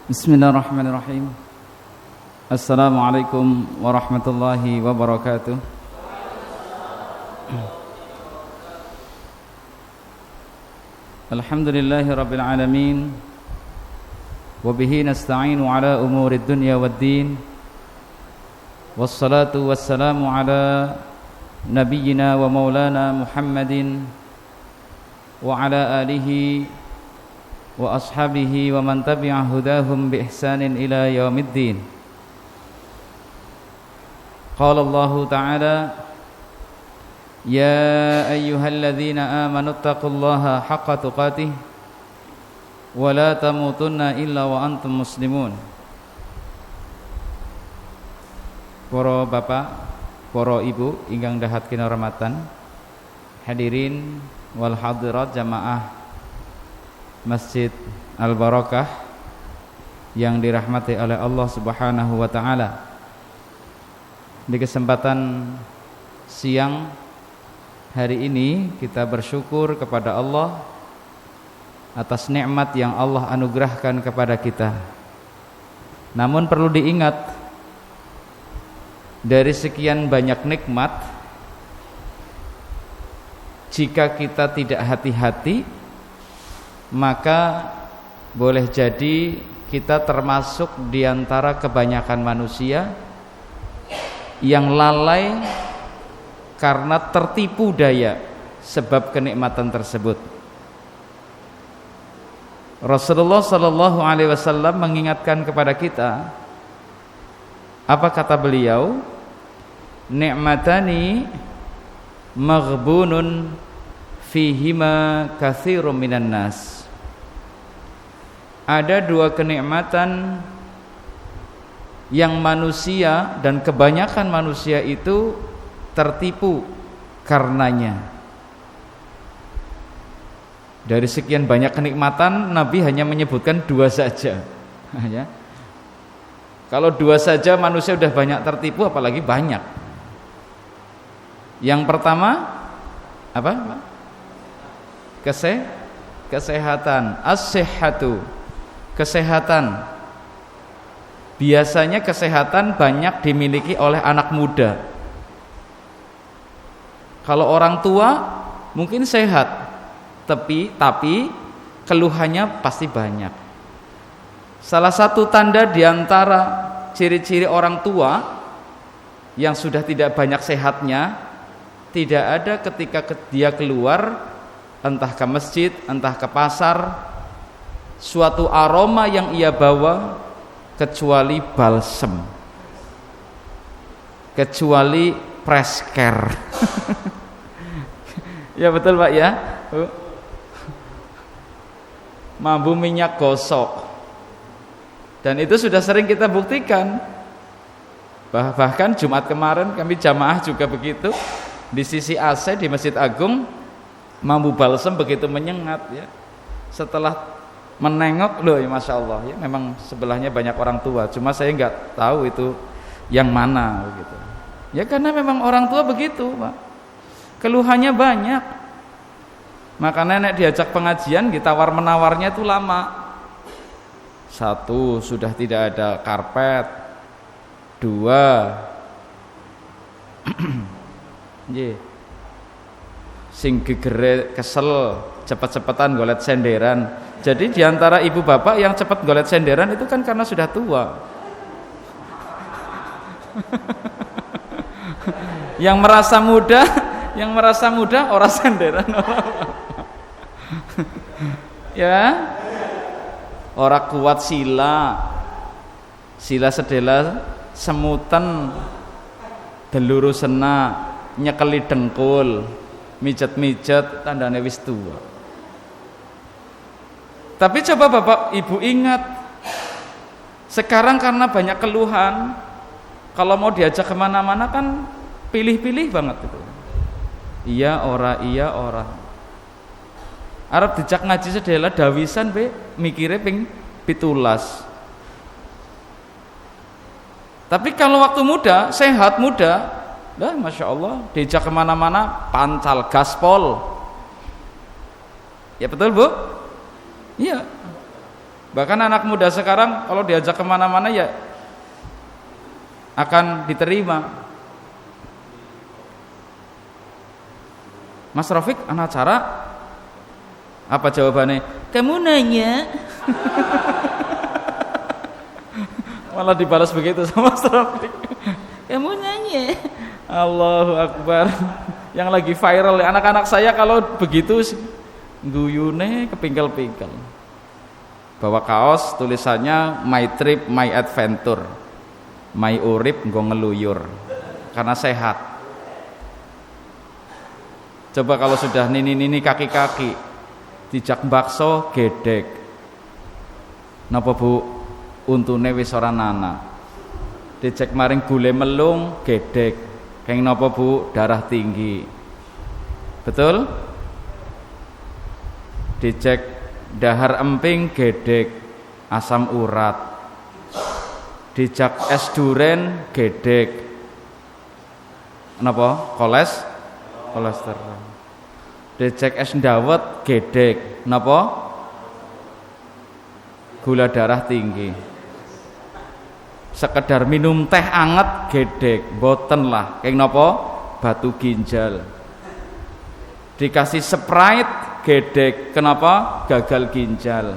Bismillahirrahmanirrahim. Assalamualaikum warahmatullahi wabarakatuh. Alhamdulillahi rabbil alamin. Wabihi nasta'inu ala umurid dunya waddin. Wassalatu wassalamu ala nabiyyina wa maulana Muhammadin wa ala alihi wa ashabihi wa man tabi'a hudahum bi ihsanin ila yaumiddin. Qala Allah Ta'ala: Ya ayyuhalladzina amanu taqullaha haqqa tuqatih wa la tamutunna illa wa antum muslimun. Para bapak, para ibu ingkang dahat kinurmatan, hadirin wal hadirat jamaah Masjid Al-Barakah yang dirahmati oleh Allah Subhanahu wa taala. Di kesempatan siang hari ini kita bersyukur kepada Allah atas nikmat yang Allah anugerahkan kepada kita. Namun perlu diingat, dari sekian banyak nikmat, jika kita tidak hati-hati, maka boleh jadi kita termasuk di antara kebanyakan manusia yang lalai karena tertipu daya sebab kenikmatan tersebut. Rasulullah sallallahu alaihi wasallam mengingatkan kepada kita, apa kata beliau? Ni'matani maghbunun fihima katsirun minan nas. Ada dua kenikmatan yang manusia dan kebanyakan manusia itu tertipu karenanya. Dari sekian banyak kenikmatan, Nabi hanya menyebutkan dua saja. Ya. Kalau dua saja manusia sudah banyak tertipu, apalagi banyak. Yang pertama apa? Kesehatan. As-sihhatu, kesehatan. Biasanya kesehatan banyak dimiliki oleh anak muda. Kalau orang tua mungkin sehat, tapi keluhannya pasti banyak. Salah satu tanda diantara ciri-ciri orang tua yang sudah tidak banyak sehatnya, tidak ada ketika dia keluar, entah ke masjid, entah ke pasar, suatu aroma yang ia bawa kecuali balsem, kecuali Presker. Ya betul Pak ya. Mambu minyak gosok. Dan itu sudah sering kita buktikan. Bahkan Jumat kemarin kami jamaah juga begitu. Di sisi AC di Masjid Agung, mambu balsem begitu menyengat ya. Setelah menengok, loh ya Masya Allah ya, memang sebelahnya banyak orang tua, cuma saya nggak tahu itu yang mana begitu. Ya karena memang orang tua begitu Pak, keluhannya banyak. Maka nenek diajak pengajian, ditawar menawarnya itu lama. Satu, sudah tidak ada karpet. Dua, sing gegere kesel, cepet-cepetan golet senderan. Jadi diantara ibu bapak yang cepat golet senderan itu kan karena sudah tua. Yang merasa muda orang senderan ya, orang kuat sila sedela semutan deluru sena nyekeli dengkul mijet-mijet tandane wis tua. Tapi coba bapak ibu ingat, sekarang karena banyak keluhan, kalau mau diajak kemana-mana kan pilih-pilih banget itu. Iya ora. Arab dijak ngaji sedela dawisan be mikire ping 17. Tapi kalau waktu muda, sehat muda, dah Masya Allah, diajak kemana-mana pancal gaspol. Ya betul Bu? Iya. Bahkan anak muda sekarang kalau diajak kemana-mana ya akan diterima. Mas Rafiq, anak acara apa jawabannya? Kamu nanya. Malah dibalas begitu sama Mas Rafiq. Kamu nanya. Allahu Akbar. Yang lagi viral anak-anak saya kalau begitu guyune kepingkel-pingkel. Bawa kaos tulisannya my trip my adventure. My urip nggo ngeluyur karena sehat. Coba kalau sudah nini kaki-kaki dijak bakso gedek. Napa Bu? Untune wis ora nana. Dicek maring gule melung gedek. Keng napa Bu? Darah tinggi. Betul? Dicek dahar emping gedek, asam urat. Dicek es duren gedek. Napa? Kolesterol. Dicek es dawet gedek. Napa? Gula darah tinggi. Sekedar minum teh anget gedek, boten lah. Keng napa? Batu ginjal. Dikasih Sprite gedek, kenapa? Gagal ginjal.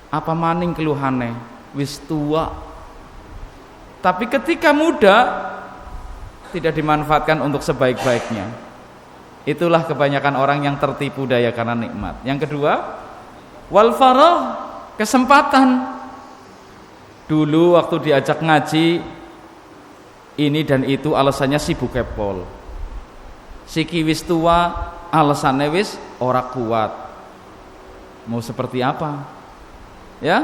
Apa maning keluhane? Wis tua. Tapi ketika muda tidak dimanfaatkan untuk sebaik-baiknya. Itulah kebanyakan orang yang tertipu daya karena nikmat. Yang kedua, wal farah, kesempatan. Dulu waktu diajak ngaji ini dan itu alasannya sibuk kepol. Siki wis tua, alasannya wis ora kuat. Mau seperti apa? Ya?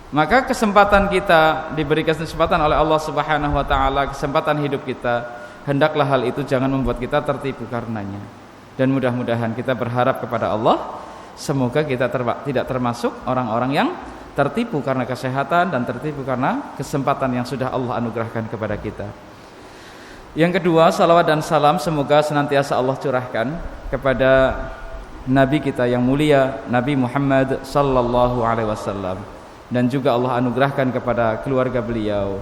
Maka kesempatan kita diberi kesempatan oleh Allah Subhanahu wa taala, kesempatan hidup kita, hendaklah hal itu jangan membuat kita tertipu karenanya. Dan mudah-mudahan kita berharap kepada Allah semoga kita tidak termasuk orang-orang yang tertipu karena kesehatan dan tertipu karena kesempatan yang sudah Allah anugerahkan kepada kita. Yang kedua, salawat dan salam semoga senantiasa Allah curahkan kepada Nabi kita yang mulia, Nabi Muhammad sallallahu alaihi wasallam, dan juga Allah anugerahkan kepada keluarga beliau,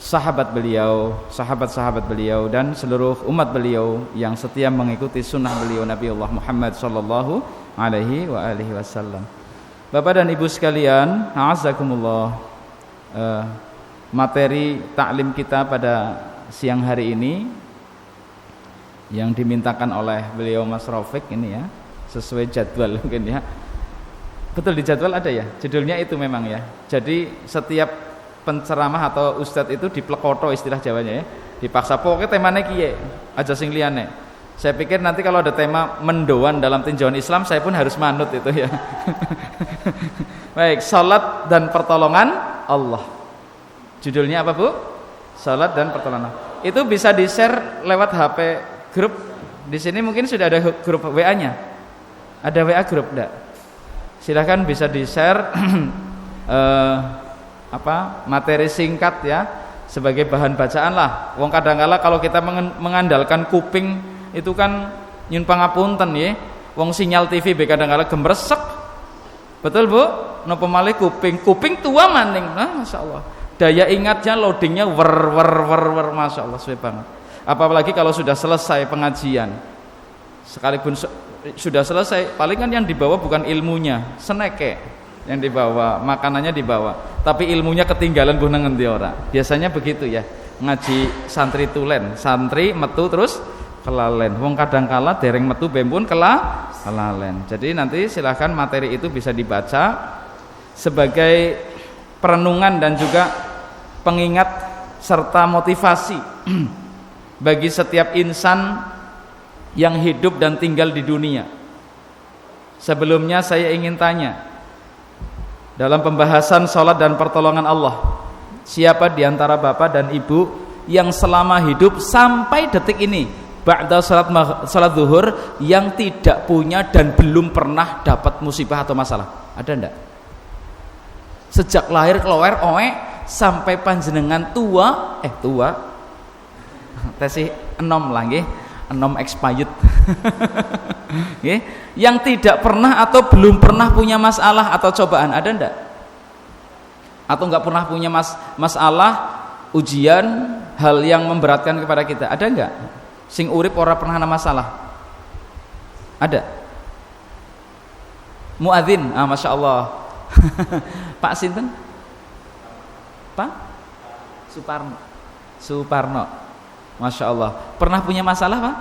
sahabat beliau, sahabat-sahabat beliau, dan seluruh umat beliau yang setia mengikuti sunnah beliau Nabi Allah Muhammad sallallahu alaihi wasallam. Bapak dan Ibu sekalian, a'azzakumullah, materi taklim kita pada siang hari ini yang dimintakan oleh beliau Mas Rafiq ini ya, sesuai jadwal mungkin ya. Betul, di jadwal ada ya, judulnya itu memang ya. Jadi setiap penceramah atau ustadz itu diplekoto istilah Jawanya ya, dipaksa pokoknya temanya kiye aja sing liyane. Saya pikir nanti kalau ada tema mendoan dalam tinjauan Islam saya pun harus manut itu ya. Baik, salat dan pertolongan Allah. Judulnya apa Bu? Salat dan pertolongan. Itu bisa di-share lewat HP grup. Di sini mungkin sudah ada grup WA-nya. Ada WA grup enggak? Silahkan bisa di-share materi singkat ya sebagai bahan bacaan lah. Wong kadang-kala kalau kita mengandalkan kuping itu kan nyun pangapunten ya. Wong sinyal TV kadang-kala gemresek. Betul Bu? Napa malih kuping tua maning. Nah, masyaallah. Daya ingatnya loadingnya wer masyaallah suwe banget. Apalagi kalau sudah selesai pengajian. Sekalipun sudah selesai, paling kan yang dibawa bukan ilmunya, seneke yang dibawa, makanannya dibawa, tapi ilmunya ketinggalan buh nang endi ora. Biasanya begitu ya. Ngaji santri tulen, santri metu terus kelalen. Wong kadangkala dereng metu bempun kelalen. Jadi nanti silahkan materi itu bisa dibaca sebagai perenungan dan juga pengingat serta motivasi bagi setiap insan yang hidup dan tinggal di dunia. Sebelumnya saya ingin tanya, dalam pembahasan salat dan pertolongan Allah, siapa di antara Bapak dan Ibu yang selama hidup sampai detik ini ba'da salat zuhur yang tidak punya dan belum pernah dapat musibah atau masalah? Ada enggak? Sejak lahir keluar sampai panjenengan tua tesih enom lah nggih, enom expired Yang tidak pernah atau belum pernah punya masalah atau cobaan, ada ndak? Atau nggak pernah punya masalah, ujian, hal yang memberatkan kepada kita, ada nggak? Sing urip ora pernah ada masalah, ada? Muadzin, masya Allah. Pak Sinten? Pak Suparno, masya Allah. Pernah punya masalah Pak?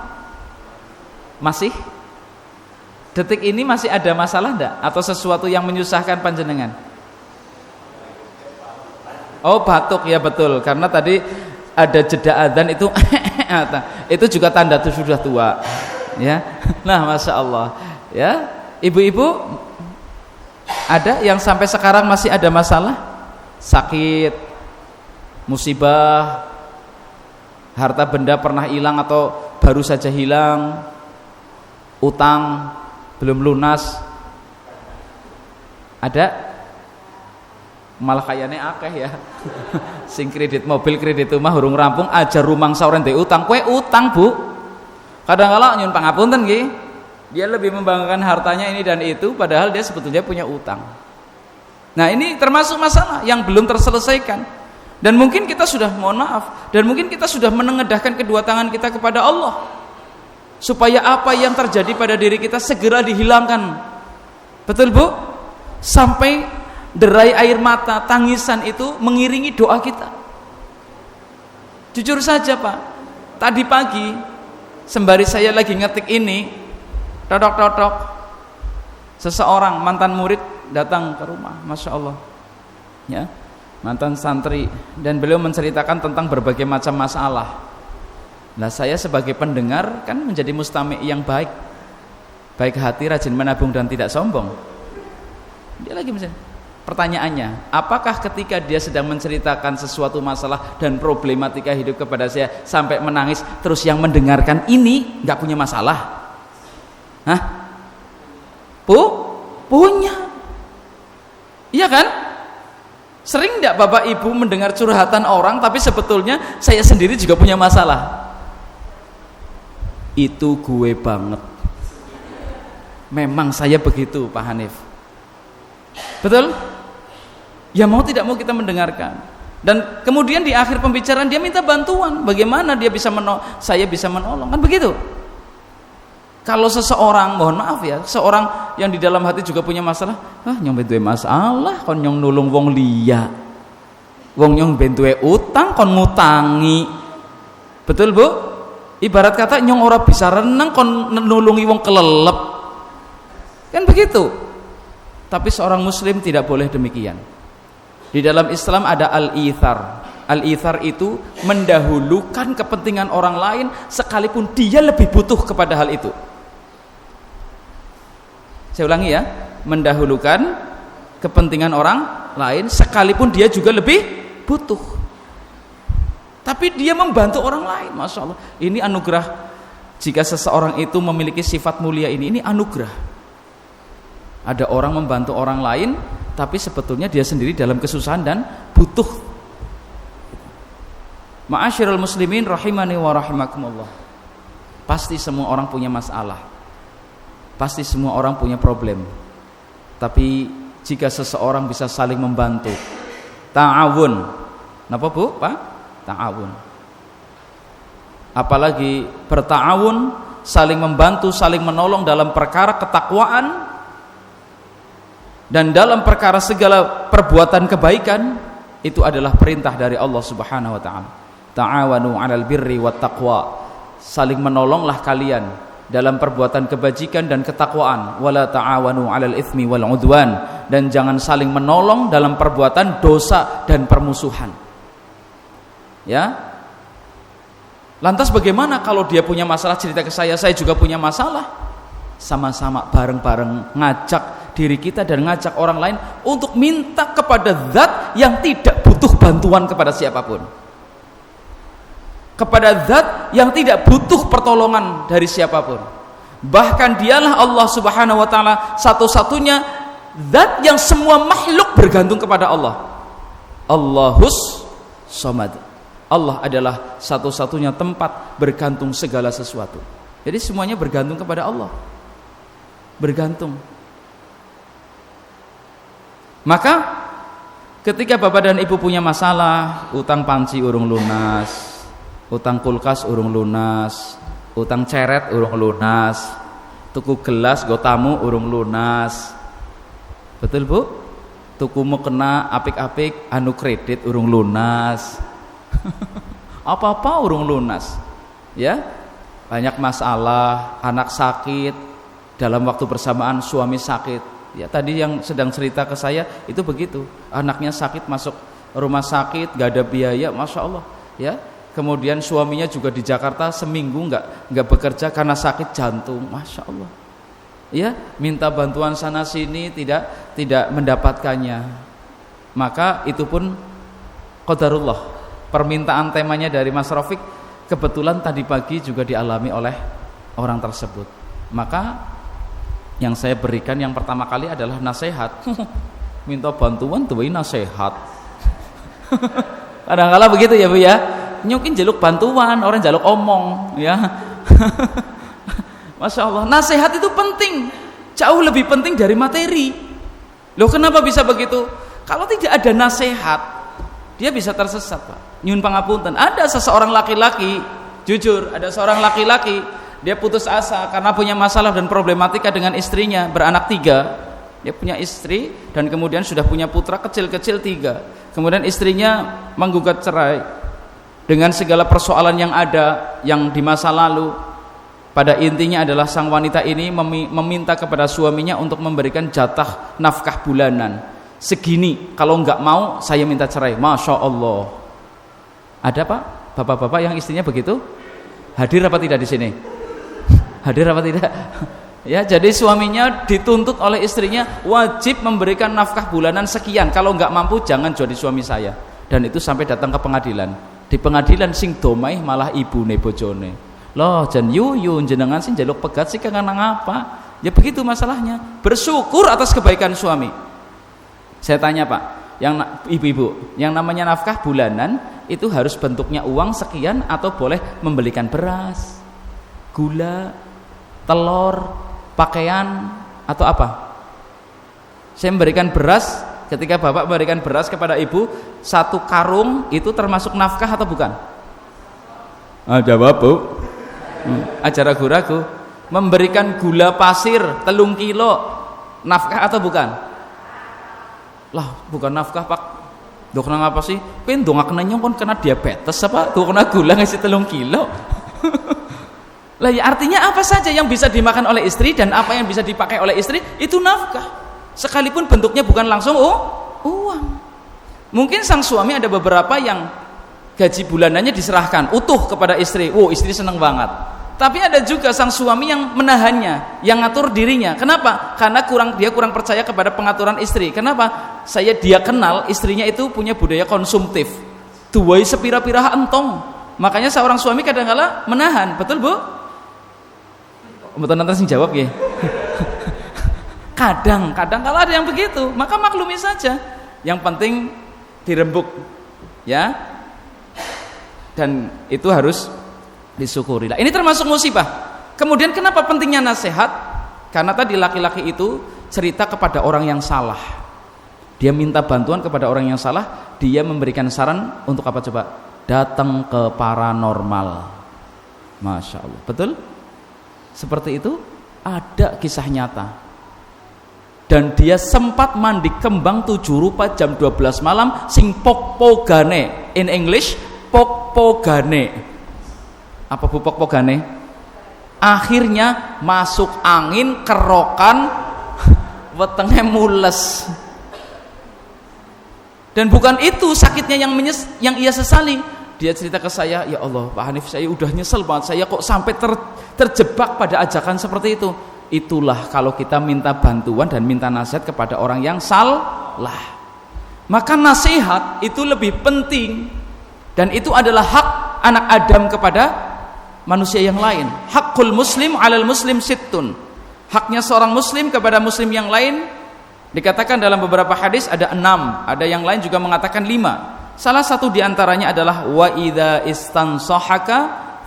Masih? Detik ini masih ada masalah enggak? Atau sesuatu yang menyusahkan panjenengan? Oh, batuk, ya betul. Karena tadi ada jeda adzan itu itu juga tanda itu sudah tua. Ya. Nah, masya Allah. Ya, ibu-ibu ada yang sampai sekarang masih ada masalah? Sakit, musibah, harta benda pernah hilang atau baru saja hilang, utang belum lunas, ada? Malah kayaknya akeh ya. Sing kredit mobil, kredit rumah urung rampung, aja rumangsa ora ndek utang. Kowe utang, Bu. Kadang-kala nyun pangapunten nggih. Dia lebih membanggakan hartanya ini dan itu padahal dia sebetulnya punya utang. Nah, ini termasuk masalah yang belum terselesaikan. Dan mungkin kita sudah, mohon maaf, dan mungkin kita sudah menengadahkan kedua tangan kita kepada Allah supaya apa yang terjadi pada diri kita segera dihilangkan. Betul, Bu? Sampai derai air mata, tangisan itu mengiringi doa kita. Jujur saja Pak, tadi pagi sembari saya lagi ngetik ini, totok-totok, seseorang mantan murid datang ke rumah, masya Allah, ya, mantan santri, dan beliau menceritakan tentang berbagai macam masalah. Nah, saya sebagai pendengar kan menjadi mustami' yang baik hati, rajin menabung dan tidak sombong. Dia lagi misalnya, pertanyaannya, apakah ketika dia sedang menceritakan sesuatu masalah dan problematika hidup kepada saya sampai menangis, terus yang mendengarkan ini nggak punya masalah? Hah? Punya. Iya kan? Sering nggak Bapak Ibu mendengar curhatan orang tapi sebetulnya saya sendiri juga punya masalah? Itu gue banget. Memang saya begitu, Pak Hanif. Betul? Ya mau tidak mau kita mendengarkan. Dan kemudian di akhir pembicaraan dia minta bantuan, bagaimana dia bisa saya bisa menolong, kan begitu. Kalau seseorang, mohon maaf ya, seorang yang di dalam hati juga punya masalah, nyong bentuwe masalah kon nyong nulung wong liya, wong nyong bentuwe utang kon ngutangi. Betul, Bu? Ibarat kata nyong ora bisa renang kon nulungi wong kelelep, kan begitu. Tapi seorang muslim tidak boleh demikian. Di dalam Islam ada al-ithar. Al-ithar itu mendahulukan kepentingan orang lain sekalipun dia lebih butuh kepada hal itu. Saya ulangi ya, mendahulukan kepentingan orang lain sekalipun dia juga lebih butuh. Tapi dia membantu orang lain, masya Allah. Ini anugerah. Jika seseorang itu memiliki sifat mulia ini anugerah. Ada orang membantu orang lain tapi sebetulnya dia sendiri dalam kesusahan dan butuh. Ma'asyiral muslimin rahimani wa rahimakumullah. Pasti semua orang punya masalah. Pasti semua orang punya problem. Tapi jika seseorang bisa saling membantu, ta'awun. Napa Bu? Pak? Ta'awun. Apalagi berta'awun, saling membantu, saling menolong dalam perkara ketakwaan dan dalam perkara segala perbuatan kebaikan, itu adalah perintah dari Allah Subhanahu wa taala. Ta'awanu 'alal birri wat taqwa. Saling menolonglah kalian dalam perbuatan kebajikan dan ketakwaan. Wala ta'awanu 'alal itsmi wal 'udwan. Dan jangan saling menolong dalam perbuatan dosa dan permusuhan. Ya. Lantas bagaimana kalau dia punya masalah cerita ke saya juga punya masalah? Sama-sama bareng-bareng ngajak diri kita dan ngajak orang lain untuk minta kepada zat yang tidak butuh bantuan kepada siapapun, kepada zat yang tidak butuh pertolongan dari siapapun. Bahkan dialah Allah Subhanahu wa taala satu-satunya zat yang semua makhluk bergantung kepada Allah. Allahus Samad. Allah adalah satu-satunya tempat bergantung segala sesuatu. Jadi semuanya bergantung kepada Allah. Bergantung. Maka ketika bapak dan ibu punya masalah, utang panci urung lunas, utang kulkas urung lunas, utang ceret urung lunas, tuku gelas go tamu urung lunas. Betul Bu? Tuku mukena apik-apik anu kredit urung lunas. Apa-apa urung lunas. Ya? Banyak masalah, anak sakit, dalam waktu bersamaan suami sakit. Ya, tadi yang sedang cerita ke saya itu begitu, anaknya sakit masuk rumah sakit, gak ada biaya, masya Allah. Ya, kemudian suaminya juga di Jakarta seminggu nggak bekerja karena sakit jantung, masya Allah. Ya, minta bantuan sana sini tidak mendapatkannya. Maka itu pun qadarullah. Permintaan temanya dari Mas Rafiq kebetulan tadi pagi juga dialami oleh orang tersebut. Maka yang saya berikan yang pertama kali adalah nasihat. Minta bantuan tuh nasihat. Kadang-kala begitu ya Bu ya. Nyukin jaluk bantuan, orang jaluk omong ya. Masya Allah, nasihat itu penting. Jauh lebih penting dari materi. Loh kenapa bisa begitu? Kalau tidak ada nasihat, dia bisa tersesat Pak. Nyun pangapunten, ada seseorang laki-laki, jujur, ada seorang laki-laki, dia putus asa karena punya masalah dan problematika dengan istrinya, beranak 3. Dia punya istri dan kemudian sudah punya putra kecil-kecil 3. Kemudian istrinya menggugat cerai dengan segala persoalan yang ada yang di masa lalu. Pada intinya adalah sang wanita ini meminta kepada suaminya untuk memberikan jatah nafkah bulanan segini, kalau enggak mau saya minta cerai. Masya Allah. Ada Pak, bapak-bapak yang istrinya begitu? Hadir apa tidak di sini? Hadir apa tidak? Ya, jadi suaminya dituntut oleh istrinya wajib memberikan nafkah bulanan sekian, kalau enggak mampu jangan jadi suami saya. Dan itu sampai datang ke pengadilan. Di pengadilan sing domai malah ibune bojone. Loh jan yuyu jenengan sing njaluk pegat sih kangen ngapa? Ya begitu masalahnya. Bersyukur atas kebaikan suami. Saya tanya Pak, yang ibu-ibu, yang namanya nafkah bulanan itu harus bentuknya uang sekian atau boleh membelikan beras, gula, telur, pakaian atau apa? Saya memberikan beras, ketika bapak memberikan beras kepada ibu 1 karung itu termasuk nafkah atau bukan? Jawab Bu. Aja ragu-ragu. Memberikan gula pasir 3 kilo nafkah atau bukan? Lah bukan nafkah Pak. Dok kena apa sih? Kowe ndongakne nyong kon kena diabetes apa? Dok kena gula ngasih 3 kilo. Lah ya artinya apa saja yang bisa dimakan oleh istri dan apa yang bisa dipakai oleh istri itu nafkah. Sekalipun bentuknya bukan langsung uang. Mungkin sang suami ada beberapa yang gaji bulanannya diserahkan utuh kepada istri. Istri senang banget. Tapi ada juga sang suami yang menahannya, yang ngatur dirinya. Kenapa? Karena dia kurang percaya kepada pengaturan istri. Kenapa? Dia kenal istrinya itu punya budaya konsumtif. Duwai sepira-pira entong. Makanya seorang suami kadang-kala menahan. Betul Bu? Betul-betul sing jawab ya. Kadang-kala ada yang begitu. Maka maklumi saja. Yang penting dirembuk. Ya. Dan itu harus disyukuri. Ini termasuk musibah. Kemudian kenapa pentingnya nasihat? Karena tadi laki-laki itu cerita kepada orang yang salah. Dia minta bantuan kepada orang yang salah, dia memberikan saran untuk apa coba? Datang ke paranormal. Masya Allah. Betul? Seperti itu ada kisah nyata. Dan dia sempat mandi kembang 7 rupa jam 12 malam sing pokpogane. In English, pokpogane. Apa Bu pokpogane? Akhirnya masuk angin, kerokan, wetenge mules. Dan bukan itu sakitnya yang ia sesali. Dia cerita ke saya, ya Allah Pak Hanif, saya udah nyesel banget, saya kok sampai terjebak pada ajakan seperti itu. Itulah kalau kita minta bantuan dan minta nasihat kepada orang yang salah. Maka nasihat itu lebih penting. Dan itu adalah hak anak Adam kepada manusia yang lain. Hakul muslim alal muslim sittun. Haknya seorang muslim kepada muslim yang lain dikatakan dalam beberapa hadis ada 6, ada yang lain juga mengatakan 5. Salah satu diantaranya adalah wa idza istansahaka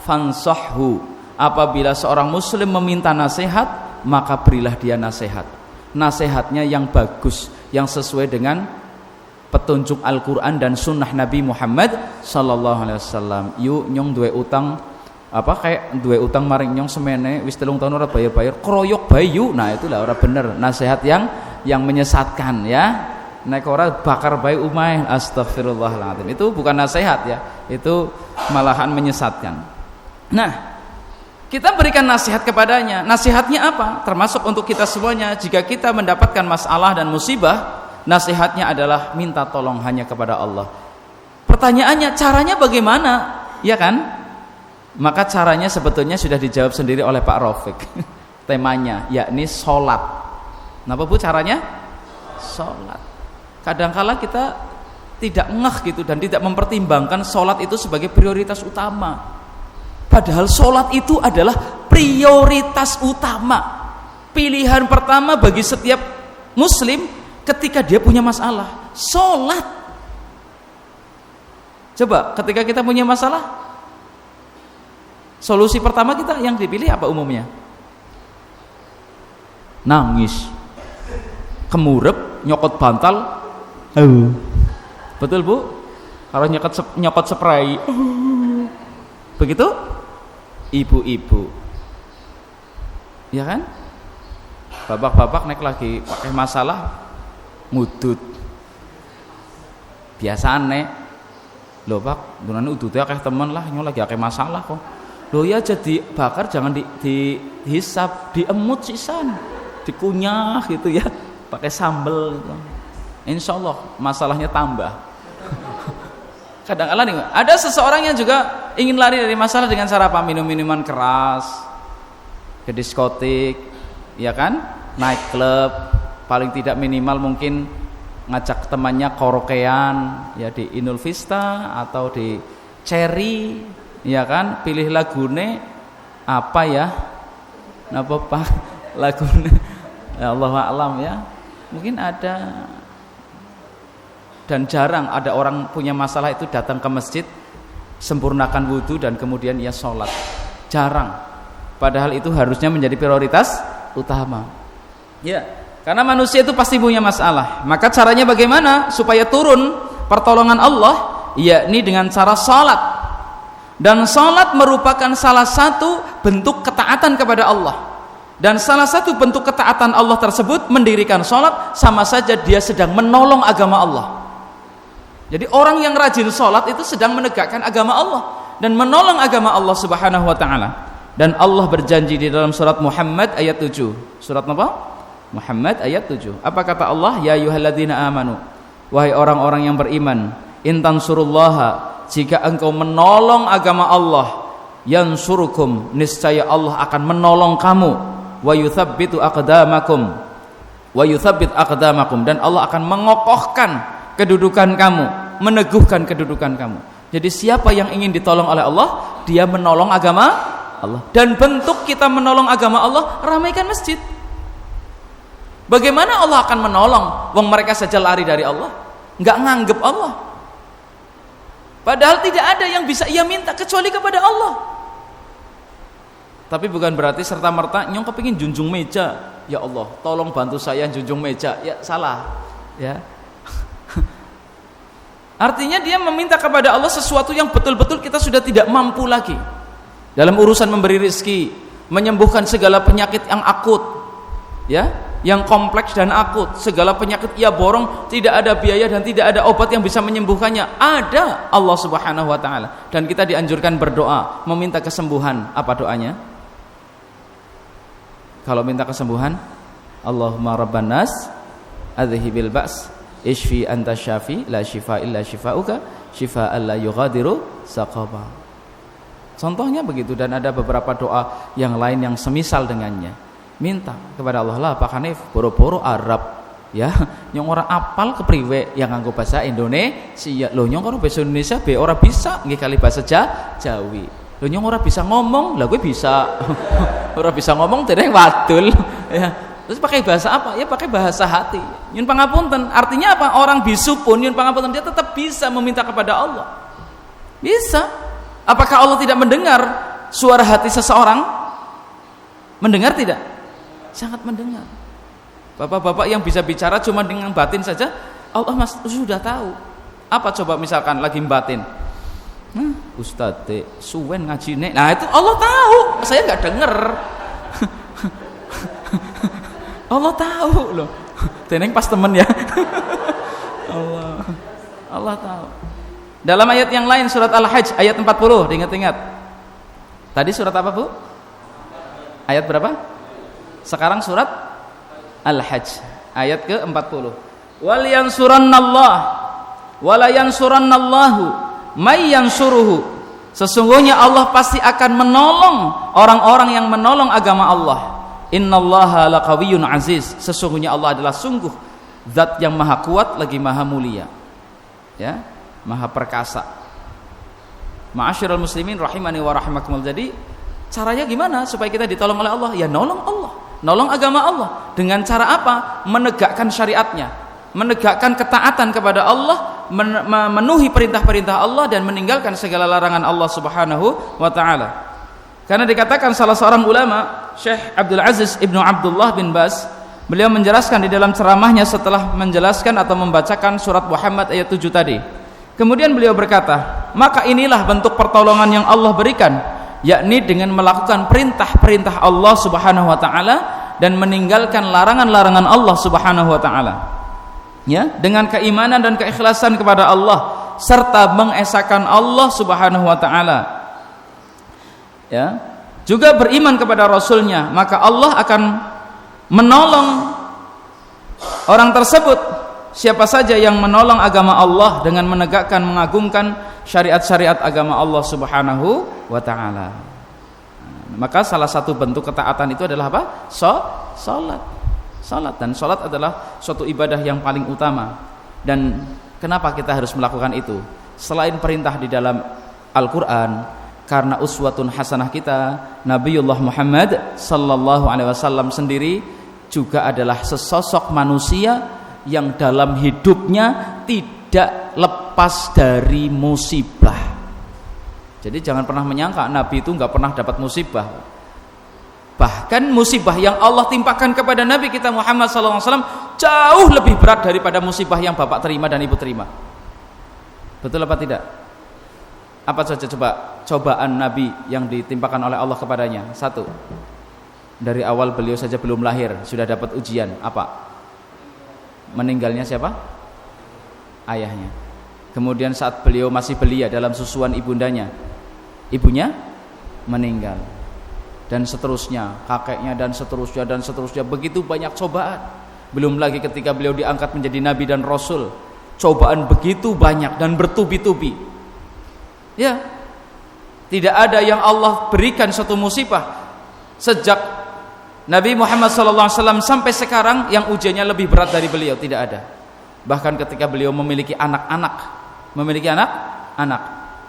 fansahhu. apabila seorang muslim meminta nasihat, maka berilah dia nasihat. Nasihatnya yang bagus, yang sesuai dengan petunjuk Al-Qur'an dan sunnah Nabi Muhammad sallallahu alaihi wasallam. Yuk nyong duwe utang kayak duwe utang maring nyong semene wis 3 tahun ora bayar-bayar, kroyok bayu. Nah, itulah ora bener, nasihat yang menyesatkan ya. Nek ora bakar bayi umai, astagfirullahaladzim. Itu bukan nasihat ya, itu malahan menyesatkan. Nah, kita berikan nasihat kepadanya. Nasihatnya apa? Termasuk untuk kita semuanya. Jika kita mendapatkan masalah dan musibah, nasihatnya adalah minta tolong hanya kepada Allah. Pertanyaannya, caranya bagaimana? Ya kan? Maka caranya sebetulnya sudah dijawab sendiri oleh Pak Rafiq. Temanya yakni sholat. Kenapa Bu caranya? Sholat. Kadangkala kita tidak ngeh gitu dan tidak mempertimbangkan sholat itu sebagai prioritas utama. Padahal sholat itu adalah prioritas utama, pilihan pertama bagi setiap muslim ketika dia punya masalah. Sholat. Coba ketika kita punya masalah, solusi pertama kita yang dipilih apa umumnya? Nangis, kemurep, nyokot bantal. Betul Bu? Kalau nyokot spray. Begitu? Ibu-ibu. Ya kan? Bapak-bapak naik lagi pakai masalah ngudut. Biasaan nek. Loh Pak, dunane udute akeh temen lah, nyo lagi akeh masalah kok. Loh ya jadi bakar jangan dihisap, diemut sisan. Dikunyah gitu ya, pakai sambel gitu. Insyaallah masalahnya tambah. Kadang-kadang nih, ada seseorang yang juga ingin lari dari masalah dengan cara apa? Minum-minuman keras, ke diskotik, ya kan? Naik klub, paling tidak minimal mungkin ngajak temannya karaokean, ya di Inul Vista atau di Cherry, ya kan? Pilih lagune apa ya? Napa Pak? Lagune ya Allahu a'lam ya. Mungkin ada. Dan jarang ada orang punya masalah itu datang ke masjid, sempurnakan wudhu dan kemudian ia sholat. Jarang. Padahal itu harusnya menjadi prioritas utama. Ya, karena manusia itu pasti punya masalah. Maka caranya bagaimana supaya turun pertolongan Allah? Yakni dengan cara sholat. Dan sholat merupakan salah satu bentuk ketaatan kepada Allah. Dan salah satu bentuk ketaatan Allah tersebut mendirikan sholat, sama saja dia sedang menolong agama Allah. Jadi orang yang rajin sholat itu sedang menegakkan agama Allah dan menolong agama Allah subhanahu wa ta'ala. Dan Allah berjanji di dalam surat Muhammad ayat 7. Surat apa? Muhammad ayat 7. Apa kata Allah? Ya ayyuhalladzina amanu, wahai orang-orang yang beriman, in tansurullaha, jika engkau menolong agama Allah, yansurukum, niscaya Allah akan menolong kamu, wa yuthabbitu aqdamakum, wa yuthabbit aqdamakum, dan Allah akan mengokohkan kedudukan kamu, meneguhkan kedudukan kamu. Jadi siapa yang ingin ditolong oleh Allah, dia menolong agama Allah. Dan bentuk kita menolong agama Allah, ramaikan masjid. Bagaimana Allah akan menolong wong mereka saja lari dari Allah, nggak nganggep Allah. Padahal tidak ada yang bisa ia minta kecuali kepada Allah. Tapi bukan berarti serta merta nyong kepingin junjung meja, ya Allah tolong bantu saya junjung meja. Ya salah ya. Artinya dia meminta kepada Allah sesuatu yang betul-betul kita sudah tidak mampu lagi. Dalam urusan memberi rezeki, menyembuhkan segala penyakit yang akut, ya, yang kompleks dan akut, segala penyakit ia borong, tidak ada biaya dan tidak ada obat yang bisa menyembuhkannya. Ada Allah Subhanahu wa taala. Dan kita dianjurkan berdoa, meminta kesembuhan. Apa doanya? Kalau minta kesembuhan, Allahumma rabban nas adhibil ba's ishfi anta syafi la shifa illa shifauka shifaan la yughadiru saqama. Contohnya begitu, dan ada beberapa doa yang lain yang semisal dengannya. Minta kepada Allah lah Pak Hanif, boro-boro Arab ya, yang orang apal kepriwe yang nganggo bahasa Indonesia. Loh nyong ora bahasa Indonesia be ora bisa nggih kali bahasa Jawi. Loh nyong ora bisa ngomong, lah gue bisa. Ora bisa ngomong dereng wadul ya. Terus pakai bahasa apa? Ya pakai bahasa hati. Nyun pangapunten. Artinya apa? Orang bisu pun nyun pangapunten dia tetap bisa meminta kepada Allah. Bisa. Apakah Allah tidak mendengar suara hati seseorang? Mendengar tidak? Sangat mendengar. Bapak-bapak yang bisa bicara cuma dengan batin saja, Allah sudah tahu. Apa coba misalkan lagi batin? Ustadz suwen ngaji nek. Nah itu Allah tahu, saya nggak denger. Allah tahu loh. Teneng pas temen ya. Allah tahu. Dalam ayat yang lain surat Al-Hajj ayat 40, diingat-ingat. Tadi surat apa, Bu? Ayat berapa? Sekarang surat Al-Hajj ayat ke-40. Wal yansurannallah wala yansurannallahu may yansuruhu. Sesungguhnya Allah pasti akan menolong orang-orang yang menolong agama Allah. Innallaha laqawiyyun aziz. Sesungguhnya Allah adalah sungguh zat yang maha kuat lagi maha mulia. Ya, maha perkasa. Ma'asyiral muslimin rahimani wa rahimakumullah. Jadi caranya gimana supaya kita ditolong oleh Allah? Ya nolong Allah, nolong agama Allah. Dengan cara apa? Menegakkan syariatnya, menegakkan ketaatan kepada Allah, memenuhi perintah-perintah Allah dan meninggalkan segala larangan Allah Subhanahu wa taala. Karena dikatakan salah seorang ulama, Syekh Abdul Aziz Ibnu Abdullah bin Baz, beliau menjelaskan di dalam ceramahnya setelah menjelaskan atau membacakan surat Muhammad ayat 7 tadi. Kemudian beliau berkata, maka inilah bentuk pertolongan yang Allah berikan, yakni dengan melakukan perintah-perintah Allah Subhanahu wa taala dan meninggalkan larangan-larangan Allah Subhanahu wa taala. Ya, dengan keimanan dan keikhlasan kepada Allah serta mengesahkan Allah Subhanahu wa taala. Ya, juga beriman kepada Rasulnya, maka Allah akan menolong orang tersebut. Siapa saja yang menolong agama Allah dengan menegakkan, mengagungkan syariat-syariat agama Allah Subhanahu wa taala. Maka salah satu bentuk ketaatan itu adalah apa? Salat. Dan salat adalah suatu ibadah yang paling utama. Dan kenapa kita harus melakukan itu? Selain perintah di dalam Al-Qur'an, karena uswatun hasanah kita, Nabiullah Muhammad sallallahu alaihi wasallam sendiri juga adalah sesosok manusia yang dalam hidupnya tidak lepas dari musibah. Jadi jangan pernah menyangka Nabi itu nggak pernah dapat musibah. Bahkan musibah yang Allah timpakan kepada Nabi kita Muhammad sallallahu alaihi wasallam jauh lebih berat daripada musibah yang Bapak terima dan Ibu terima. Betul apa tidak? Apa saja coba cobaan Nabi yang ditimpakan oleh Allah kepadanya? Satu, dari awal beliau saja belum lahir sudah dapat ujian. Apa? Meninggalnya siapa? Ayahnya. Kemudian saat beliau masih belia dalam susuan ibundanya, ibunya meninggal. Dan seterusnya, kakeknya dan seterusnya. Begitu banyak cobaan. Belum lagi ketika beliau diangkat menjadi Nabi dan Rasul, cobaan begitu banyak dan bertubi-tubi. Ya, tidak ada yang Allah berikan satu musibah sejak Nabi Muhammad SAW sampai sekarang yang ujiannya lebih berat dari beliau, tidak ada. Bahkan ketika beliau memiliki anak-anak,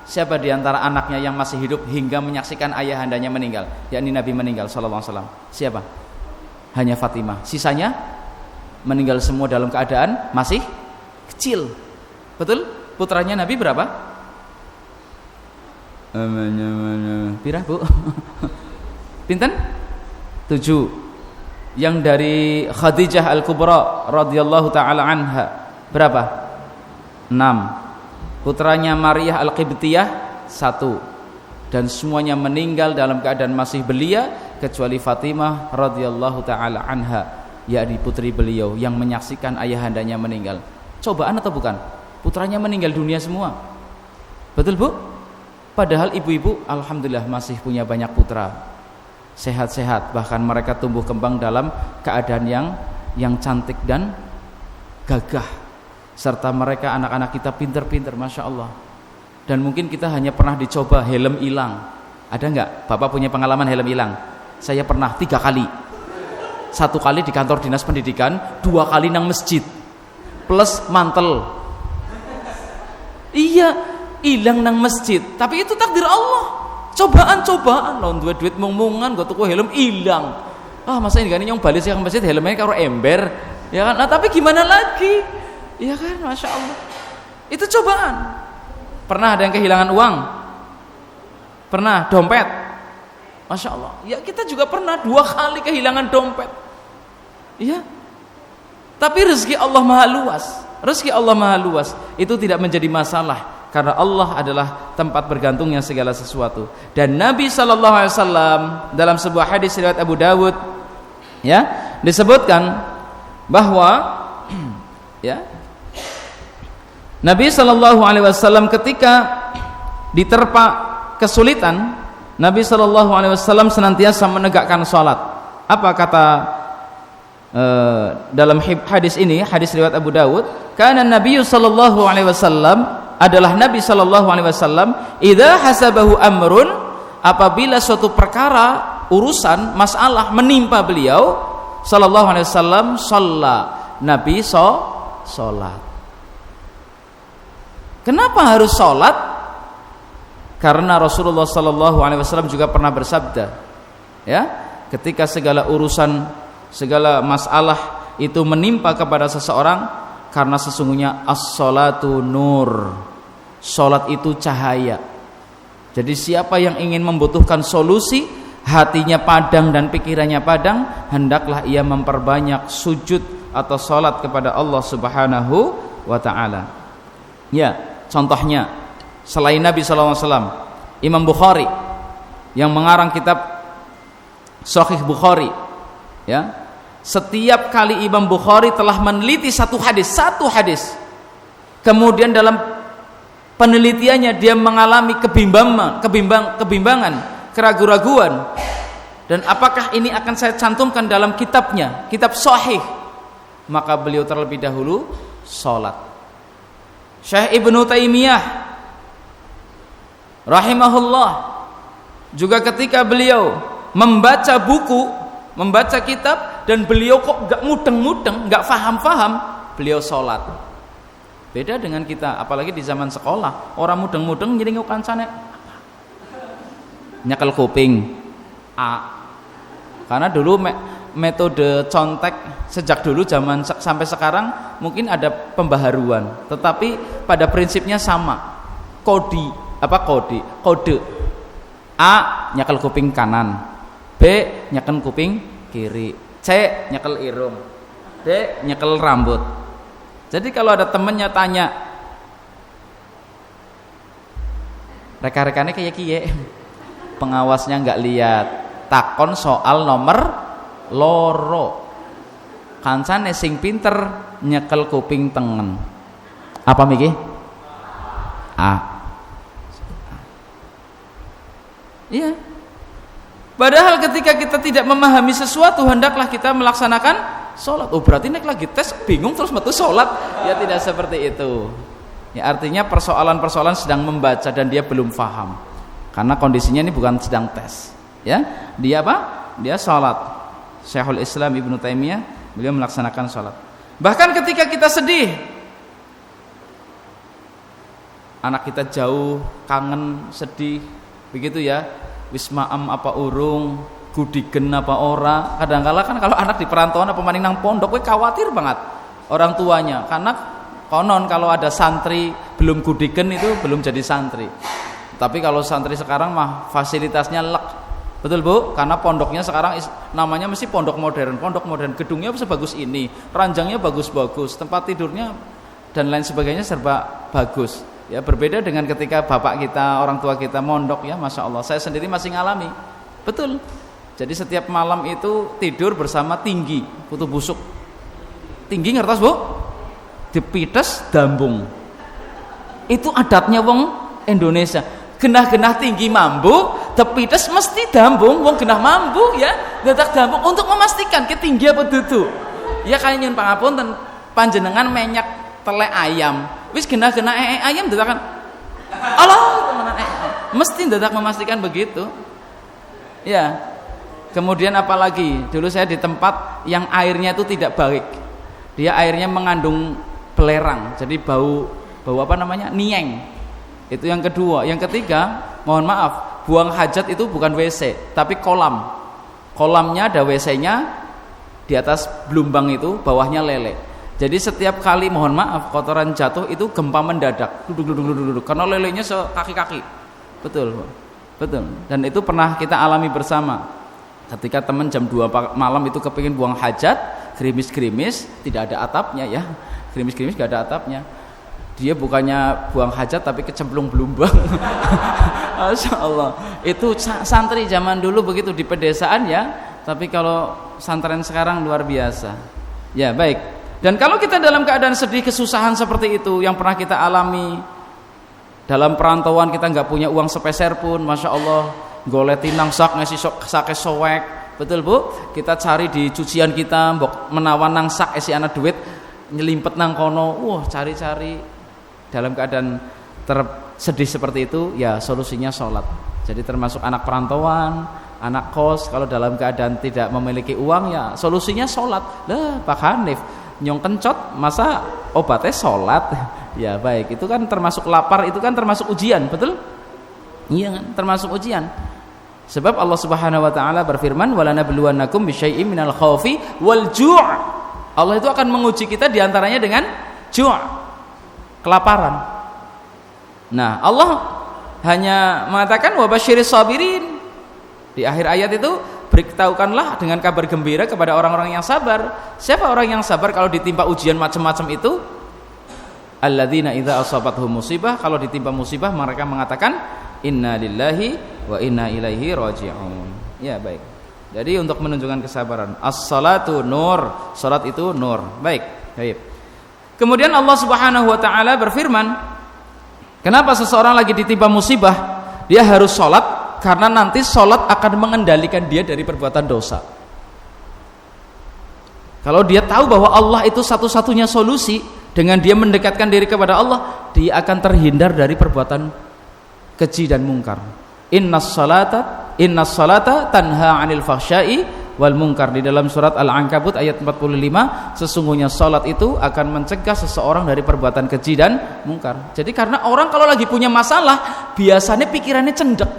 siapa di antara anaknya yang masih hidup hingga menyaksikan ayahandanya meninggal, yakni Nabi meninggal SAW? Siapa? Hanya Fatimah. Sisanya meninggal semua dalam keadaan masih kecil. Betul? Putranya Nabi berapa? Pirah, Bu? Pinten? 7. Yang dari Khadijah Al-Kubra radhiyallahu taala anha berapa? 6. Putranya Maryah Al-Qibtiyah 1. Dan semuanya meninggal dalam keadaan masih belia kecuali Fatimah radhiyallahu taala anha, yakni putri beliau yang menyaksikan ayahandanya meninggal. Cobaan atau bukan? Putranya meninggal dunia semua. Betul, Bu? Padahal ibu-ibu alhamdulillah masih punya banyak putra, sehat-sehat, bahkan mereka tumbuh kembang dalam keadaan yang cantik dan gagah, serta mereka anak-anak kita pinter-pinter, masya Allah. Dan mungkin kita hanya pernah dicoba helm hilang. Ada nggak? Bapak punya pengalaman helm hilang? Saya pernah 3 kali. 1 kali di kantor dinas pendidikan, 2 kali nang masjid, plus mantel. Iya, hilang nang masjid, tapi itu takdir Allah. Cobaan lawan duit mung-mungan gue tuku helm hilang. Masa ini kan yang balik yang masjid helmnya karo ember, ya kan? Nah, tapi gimana lagi? Ya kan, masya Allah. Itu cobaan. Pernah ada yang kehilangan uang? Pernah dompet? Masya Allah. Ya kita juga pernah 2 kali kehilangan dompet. Ya. Tapi rezeki Allah maha luas. Rezeki Allah maha luas. Itu tidak menjadi masalah karena Allah adalah tempat bergantungnya segala sesuatu. Dan Nabi SAW dalam sebuah hadis riwayat Abu Dawud, ya, disebutkan bahwa ya, Nabi SAW ketika diterpa kesulitan, Nabi SAW senantiasa menegakkan salat. Apa kata dalam hadis ini, hadis riwayat Abu Dawud, karena Nabi SAW adalah Nabi SAW, idza hasabahu amrun, apabila suatu perkara, urusan, masalah menimpa beliau sallallahu alaihi wasallam, shalla, Nabi salat. Kenapa harus salat? Karena Rasulullah sallallahu alaihi wasallam juga pernah bersabda, ya, ketika segala urusan, segala masalah itu menimpa kepada seseorang, karena sesungguhnya as-salatu nur, salat itu cahaya. Jadi siapa yang ingin membutuhkan solusi, hatinya padang dan pikirannya padang, hendaklah ia memperbanyak sujud atau salat kepada Allah Subhanahu wa taala. Ya, contohnya selain Nabi SAW, Imam Bukhari yang mengarang kitab Sahih Bukhari, ya, setiap kali Imam Bukhari telah meneliti satu hadis, kemudian dalam penelitiannya dia mengalami kebimbangan, keraguan-raguan, dan apakah ini akan saya cantumkan dalam kitabnya, kitab Sahih, maka beliau terlebih dahulu salat. Syekh Ibnu Taimiyah rahimahullah juga ketika beliau membaca buku, membaca kitab, dan beliau kok gak mudeng-mudeng, gak faham-faham, beliau sholat. Beda dengan kita, apalagi di zaman sekolah, orang mudeng-mudeng jadi kancane nyekel kuping A. Karena dulu metode contek sejak dulu zaman sampai sekarang mungkin ada pembaharuan, tetapi pada prinsipnya sama. Kode A nyekel kuping kanan, B nyekel kuping kiri, C nyekel irung, D nyekel rambut. Jadi kalau ada temennya tanya, rekan-rekannya kayak kiye, pengawasnya nggak lihat, takon soal nomor loro, kancane sing pinter nyekel kuping tengen. Apa miki? A. Iya. Padahal ketika kita tidak memahami sesuatu, hendaklah kita melaksanakan sholat. Oh berarti nek lagi tes bingung terus metu sholat? Ya tidak seperti itu. Ya artinya persoalan-persoalan sedang membaca dan dia belum paham. Karena kondisinya ini bukan sedang tes. Ya, dia apa? Dia sholat. Syekhul Islam Ibnu Taimiyah beliau melaksanakan sholat. Bahkan ketika kita sedih, anak kita jauh, kangen, sedih, begitu ya. Wismaam apa urung, gudigen apa ora. Kadang-kala kan kalau anak di perantauan apa maning nang pondok, we khawatir banget orang tuanya. Karena konon kalau ada santri belum gudigen itu belum jadi santri. Tapi kalau santri sekarang mah fasilitasnya lek. Betul Bu? Karena pondoknya sekarang namanya mesti pondok modern. Gedungnya sebagus ini, ranjangnya bagus-bagus, tempat tidurnya dan lain sebagainya serba bagus. Ya berbeda dengan ketika bapak kita, orang tua kita mondok, ya Masya Allah. Saya sendiri masih ngalami. Betul. Jadi setiap malam itu tidur bersama tinggi, kutu busuk. Tinggi ngertos Bu? Dipites dambung. Itu adatnya wong Indonesia. Genah-genah tinggi mambu, dipites mesti dambung, wong genah mambu ya, dadak dambung untuk memastikan ketinggi apa dudu. Ya kayak nyun pangapunten, panjenengan menyak telek ayam. Wis genah-genah ayam dadakan Allah temenan mesti dadak memastikan begitu. Ya. Kemudian apalagi dulu saya di tempat yang airnya itu tidak baik. Dia airnya mengandung belerang. Jadi bau apa namanya? Nieng. Itu yang kedua. Yang ketiga, mohon maaf, buang hajat itu bukan WC, tapi kolam. Kolamnya ada WC-nya, di atas blumbang itu, bawahnya lele. Jadi setiap kali mohon maaf kotoran jatuh itu gempa mendadak, duduk karena lelenya sekaki-kaki. Betul. Betul. Dan itu pernah kita alami bersama. Ketika teman jam 2 malam itu kepingin buang hajat, gerimis-gerimis, tidak ada atapnya ya. Gerimis-gerimis gak ada atapnya. Dia bukannya buang hajat tapi kecemplung belumbang. Masya Allah. Itu santri zaman dulu begitu di pedesaan ya. Tapi kalau santren sekarang luar biasa. Ya baik. Dan kalau kita dalam keadaan sedih, kesusahan seperti itu yang pernah kita alami, dalam perantauan kita nggak punya uang sepeser pun, masya Allah, goleti nang sak ngasih sake soek, betul bu? Kita cari di cucian kita, menawan nang sak esi anak duit, nyelimpet nang kono, cari-cari. Dalam keadaan sedih seperti itu, ya solusinya sholat. Jadi termasuk anak perantauan, anak kos, kalau dalam keadaan tidak memiliki uang, ya solusinya sholat. Lah Pak Hanif, nyong kencot, masa obatnya sholat? Ya baik, itu kan termasuk lapar, itu kan termasuk ujian, betul? Iya kan, termasuk ujian. Sebab Allah Subhanahu wa taala berfirman, "Walanabluwannakum bisyai'im minal khaufi wal ju'." Allah itu akan menguji kita diantaranya dengan ju', kelaparan. Nah, Allah hanya mengatakan wa basyiris sabirin. Di akhir ayat itu beritahukanlah dengan kabar gembira kepada orang-orang yang sabar. Siapa orang yang sabar kalau ditimpa ujian macam-macam itu? Alladzina idza asabathum musibah, kalau ditimpa musibah mereka mengatakan inna lillahi wa inna ilaihi raji'un. Ya baik. Jadi untuk menunjukkan kesabaran, as-salatu nur, salat itu nur. Baik. Kemudian Allah Subhanahu wa taala berfirman, kenapa seseorang lagi ditimpa musibah dia harus salat? Karena nanti salat akan mengendalikan dia dari perbuatan dosa. Kalau dia tahu bahwa Allah itu satu-satunya solusi, dengan dia mendekatkan diri kepada Allah, dia akan terhindar dari perbuatan keji dan mungkar. Innas salata tanha 'anil fahsya'i wal munkar. Di dalam surat Al-Ankabut ayat 45, sesungguhnya salat itu akan mencegah seseorang dari perbuatan keji dan mungkar. Jadi karena orang kalau lagi punya masalah, biasanya pikirannya cendek.